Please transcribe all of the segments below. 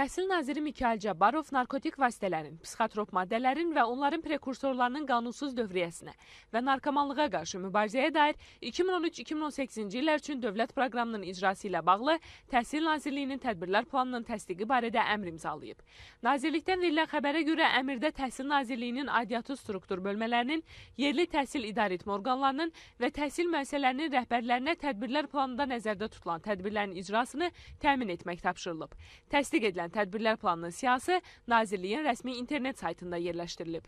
Təhsil naziri Mikayıl Cabbarov narkotik vasitələrin, psixotrop maddələrin və onların prekursorlarının qanunsuz dövriyyəsinə və narkomanlığa qarşı mübarizəyə dair 2013-2018-ci illər üçün dövlət proqramının icrası ilə bağlı Təhsil Nazirliyinin tədbirlər planının təsdiqi barədə əmr imzalayıb. Nazirlikdən verilən xəbərə görə əmrdə Təhsil Nazirliyinin aidiyyatı struktur bölmələrinin, yerli təhsil idarəetmə orqanlarının və təhsil müəssisələrinin rəhbərlərinə tədbirlər planında nəzərdə tutulan tədbirlərin icrasını təmin etmək tapşırılıb. Təsdiq edilən tədbirlər planının siyahısı Nazirliyin rəsmi internet saytında yerləşdirilib.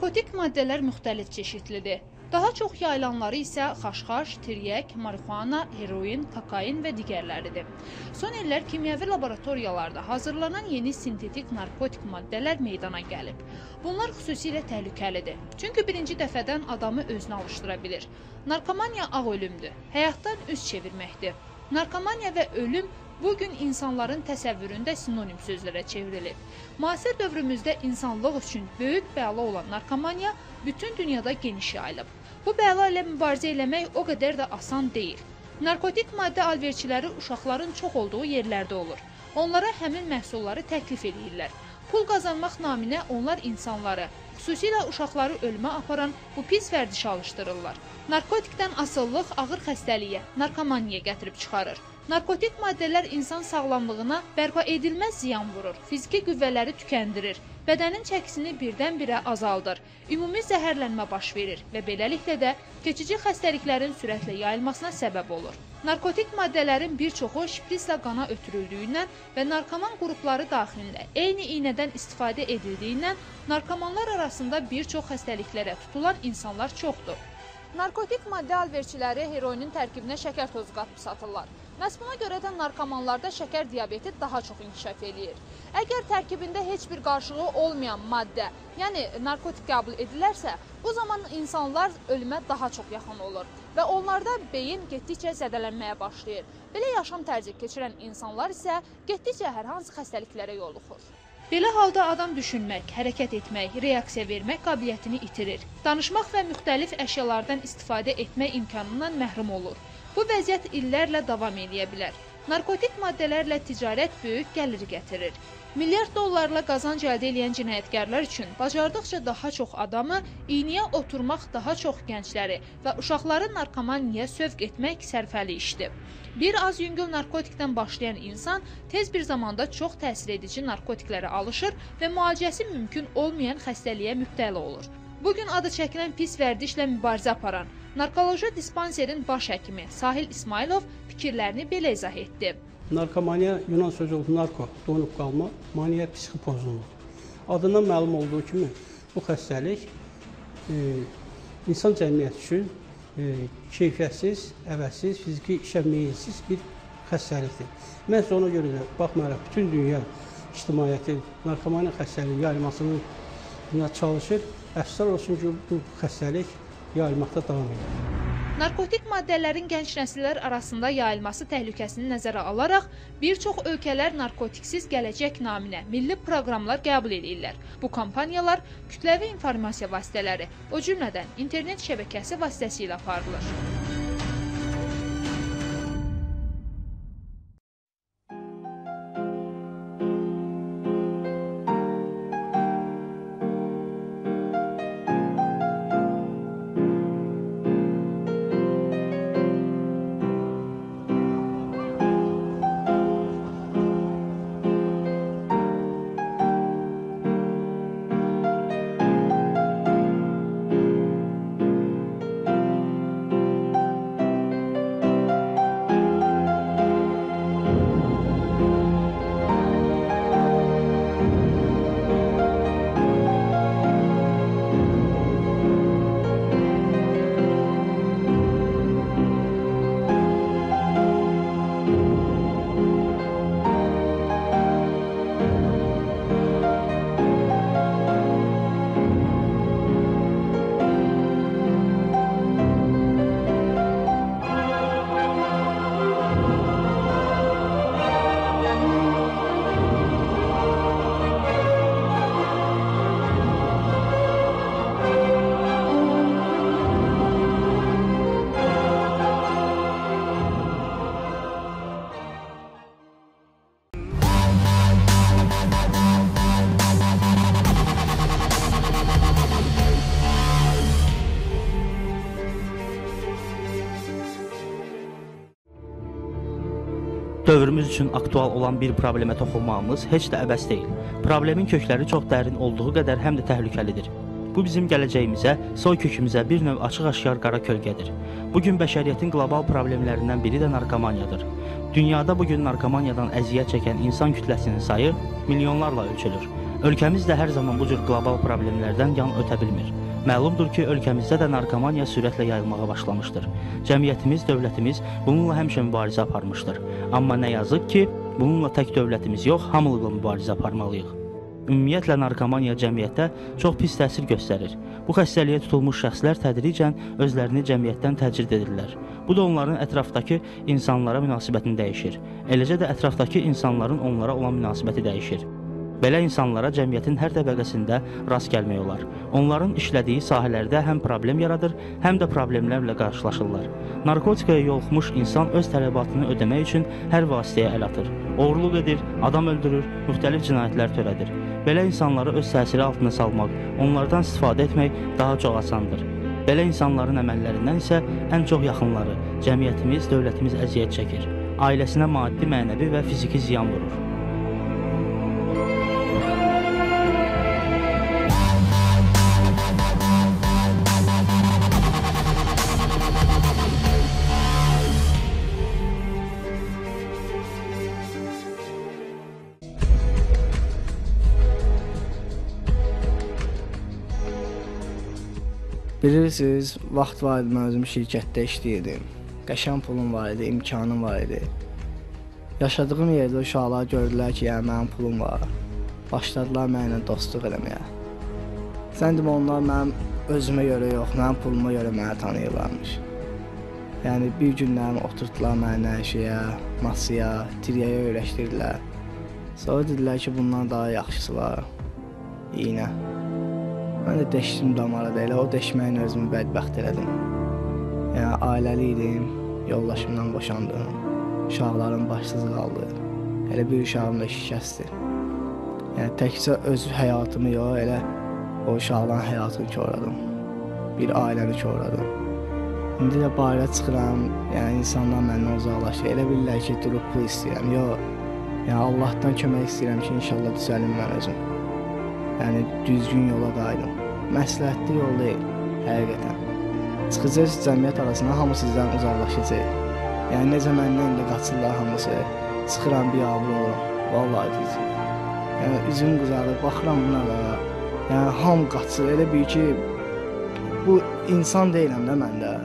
Narkotik maddələr müxtəlif çeşidlidir. Daha çox yayılanları isə xaşxaş, tiryək, marihuana, heroin, kokain və digərləridir. Son illər kimyəvi laboratoriyalarda hazırlanan yeni sintetik narkotik maddələr meydana gəlib. Bunlar xüsusilə təhlükəlidir. Çünki birinci dəfədən adamı özünə alışdıra bilir. Narkomaniya ağ ölümdür, həyatdan üz çevirməkdir. Narkomaniya və ölüm bugün insanların təsəvvüründə sinonim sözlərə çevrilib. Müasir dövrümüzdə insanlıq üçün böyük bəla olan narkomaniya bütün dünyada geniş yayılıb. Bu bəla ilə mübarizə eləmək o qədər də asan deyil. Narkotik maddə alverçiləri uşaqların çox olduğu yerlərdə olur. Onlara həmin məhsulları təklif edirlər. Pul qazanmaq naminə onlar insanları, xüsusilə uşaqları ölümə aparan bu pis vərdişə alışdırırlar. Narkotikdən asıllıq ağır xəstəliyə, narkomaniyaya gətirib çıxarır. Narkotik maddələr insan sağlamlığına bərpa edilməz ziyan vurur, fiziki qüvvələri tükəndirir, bədənin çəkisini birdən-birə azaldır, ümumi zəhərlənmə baş verir və beləliklə də keçici xəstəliklərin sürətlə yayılmasına səbəb olur. Narkotik maddələrin bir çoxu şprislə qana ötürüldüyündən və narkoman qrupları daxilində eyni iynədən istifadə edildiyindən narkomanlar arasında bir çox xəstəliklərə tutulan insanlar çoxdur. Narkotik maddə alverçiləri heroinin tərkibinə şəkər tozu qatıb satırlar. Məhz buna görə də narkomanlarda şəkər diabeti daha çox inkişaf eləyir. Əgər tərkibində heç bir qarşılığı olmayan maddə, yəni narkotik qəbul edilərsə, bu zaman insanlar ölümə daha çox yaxın olur və onlarda beyin getdikcə zədələnməyə başlayır. Belə yaşam tərzi keçirən insanlar isə getdikcə hər hansı xəstəliklərə yoluxur. Belə halda adam düşünmək, hərəkət etmək, reaksiya vermək qabiliyyətini itirir. Danışmaq və müxtəlif əşyalardan istifadə etmək imkanından məhrum olur. Bu vəziyyət illərlə davam edə bilər. Narkotik maddələrlə ticarət böyük gəlir gətirir. Milyard dollarla qazanc əldə edən cinayətkarlar üçün bacardıqca daha çox adamı, iynəyə oturmaq daha çox gəncləri və uşaqları narkomaniyaya sövq etmək sərfəli işdir. Bir az yüngül narkotikdən başlayan insan tez bir zamanda çox təsir edici narkotiklərə alışır və müalicəsi mümkün olmayan xəstəliyə mübtəla olur. Bugün adı çəkilən pis vərdişlə mübarizə aparan narkoloji dispanserin baş həkimi Sahil İsmailov fikirlərini belə izah etdi. Narkomaniya Yunan sözü olub narko, donub qalma, maniya psixi pozğunluq. Adından məlum olduğu kimi bu xəstəlik insan cəmiyyəti üçün keyfiyyətsiz, əvəzsiz, fiziki işə meyilsiz bir xəstəlikdir. Məhz ona görə də baxmayaraq bütün dünya ictimaiyyəti narkomaniya xəstəliyi yayılmasını çalışır. Əfsuslar olsun ki, bu xəstəlik yayılmaqda davam edir. Narkotik maddələrin gənc nəsillər arasında yayılması təhlükəsini nəzərə alaraq, bir çox ölkələr narkotiksiz gələcək naminə milli proqramlar qəbul edirlər. Bu kampaniyalar kütləvi informasiya vasitələri, o cümlədən internet şəbəkəsi vasitəsilə aparılır. Dövrümüz üçün aktual olan bir problemə toxunmağımız heç də əbəs deyil. Problemin kökləri çox dərin olduğu qədər həm də təhlükəlidir. Bu bizim gələcəyimizə, soy kökümüzə bir növ açıq-aşkar qara kölgədir. Bugün bəşəriyyətin qlobal problemlərindən biri də narkomaniyadır. Dünyada bugün narkomaniyadan əziyyət çəkən insan kütləsinin sayı milyonlarla ölçülür. Ölkəmiz də hər zaman bu cür qlobal problemlərdən yan ötə bilmir. Məlumdur ki, ölkəmizdə də narkomaniya sürətlə yayılmağa başlamışdır. Cəmiyyətimiz, dövlətimiz bununla həmişə mübarizə aparmışdır. Amma nə yazıq ki, bununla tək dövlətimiz yox, hamılıqla mübarizə aparmalıyıq. Ümumiyyətlə, narkomaniya cəmiyyətdə çox pis təsir göstərir. Bu xəstəliyə tutulmuş şəxslər tədricən özlərini cəmiyyətdən təcrid edirlər. Bu da onların ətrafdakı insanlara münasibətini dəyişir. Eləcə də ətrafdakı insanların onlara olan münasibəti dəyişir. Belə insanlara cəmiyyətin hər təbəqəsində rast gəlmək olar. Onların işlədiyi sahələrdə həm problem yaradır, həm də problemlərlə qarşılaşırlar. Narkotikaya yoluxmuş insan öz tələbatını ödəmək üçün hər vasitəyə əl atır. Oğurluq edir, adam öldürür, müxtəlif cinayətlər törədir. Belə insanları öz təsiri altına salmaq, onlardan istifadə etmək daha çox asandır. Belə insanların əməllərindən isə ən çox yaxınları, cəmiyyətimiz, dövlətimiz əziyyət çəkir. Ailəsinə maddi, mənəvi və fiziki ziyan vurur. Bilirsiniz, vaxt var idi, mən özüm şirkətdə işləyirdim. Qəşəng pulum var idi, imkanım var idi. Yaşadığım yerdə uşaqlar gördülər ki, yəni mənim pulum var. Başladılar mənimlə dostluq eləməyə. Sən demə, onlar mənim özümə görə yox, mənim puluma görə mənə tanıyırlarmış. Yəni bir günlərim oturtdular mənə şeyə, masaya, tiryəyə öyrəşdirdilər. Sonra dedilər ki, bundan daha yaxşısı var, iynə. Mən də deşdim damara da elə, o deşməklə özümü bədbəxt elədim. Yəni, ailəli idim, yoldaşımdan boşandım, uşaqlarım başsız qaldı. Elə bir uşağım da şikəsdir. Yəni, təkcə öz həyatımı yox, elə o uşaqların həyatını korladım. Bir ailəni korladım. İndi də bayıra çıxıram, yəni insanlar məndən uzaqlaşır. Elə bilirlər ki, durub pul istəyirəm. Yox, yəni Allahdan kömək istəyirəm ki, inşallah düzəlim mən özüm. Yəni, düzgün yola qayıdım. Məsləhətli yol deyil, həqiqətən. Çıxacaq cəmiyyət arasında hamı sizdən uzaqlaşacaq. Yəni, necə məndən indi qaçırlar hamısı, çıxıram bir abur oluram. Vallahi düzgün. Yəni, üzüm qızarır, baxıram buna da. Yəni, hamı qaçır, elə bir ki, bu insan deyiləm də mən də.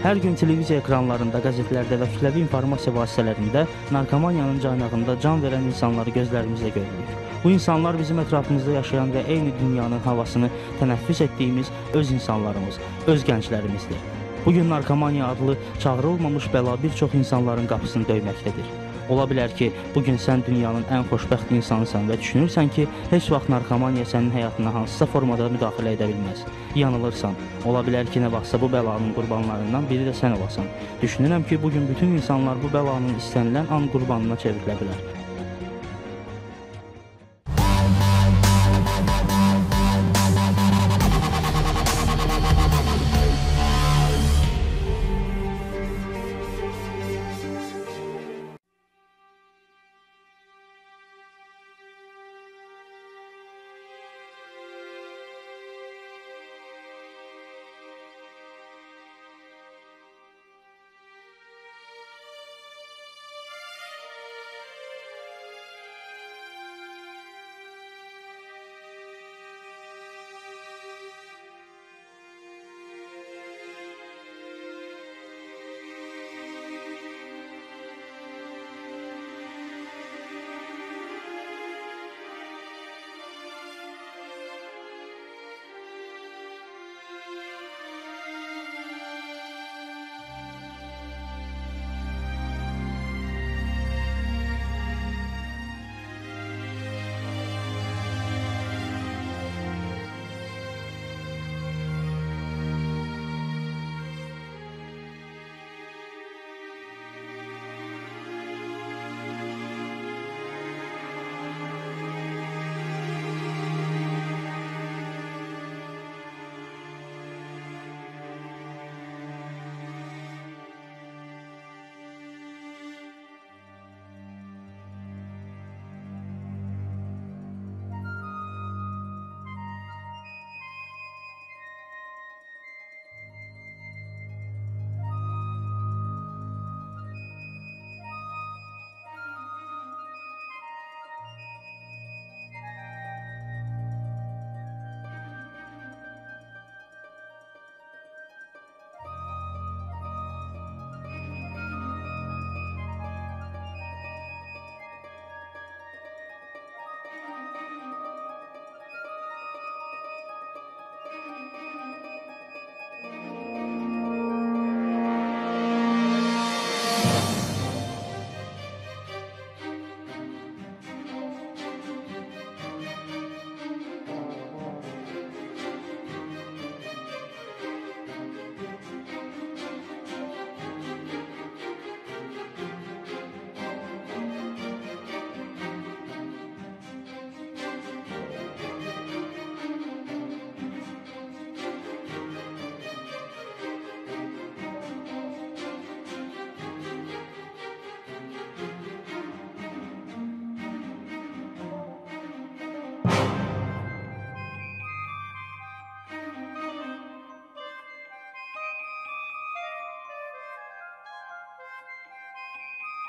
Hər gün televiziya ekranlarında, qəzetlərdə və kütləvi informasiya vasitələrində narkomaniyanın caynağında can verən insanları gözlərimizlə görürük. Bu insanlar bizim ətrafımızda yaşayan və eyni dünyanın havasını tənəffüs etdiyimiz öz insanlarımız, öz gənclərimizdir. Bugün narkomaniya adlı çağırılmamış bəla bir çox insanların qapısını döyməkdədir. Ola bilər ki, bugün sən dünyanın ən xoşbəxt insanısan və düşünürsən ki, heç vaxt narkomaniya sənin həyatına hansısa formada müdaxilə edə bilməz. Yanılırsan. Ola bilər ki, nə vaxtsa bu bəlanın qurbanlarından biri də sən olasan. Düşünürəm ki, bugün bütün insanlar bu bəlanın istənilən an qurbanına çevrilə bilər.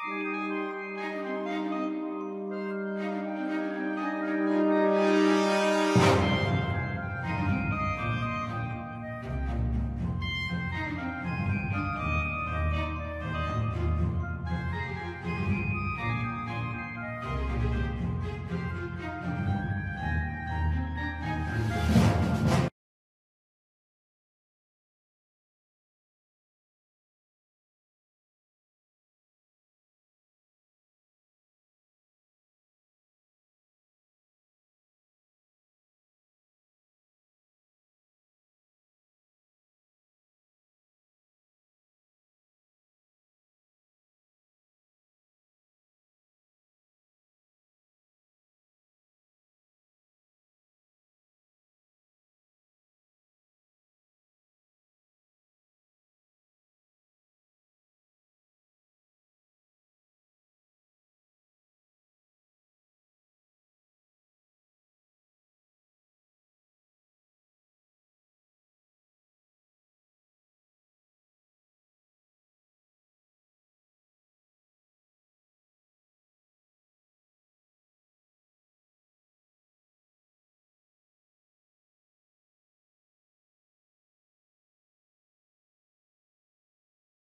olun.